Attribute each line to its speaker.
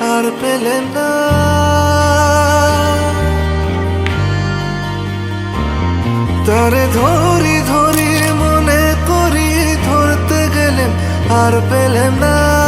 Speaker 1: আর পেলেন না। তারে ধরি ধরি মনে করি ধরতে গেলেন আর পেলেন না।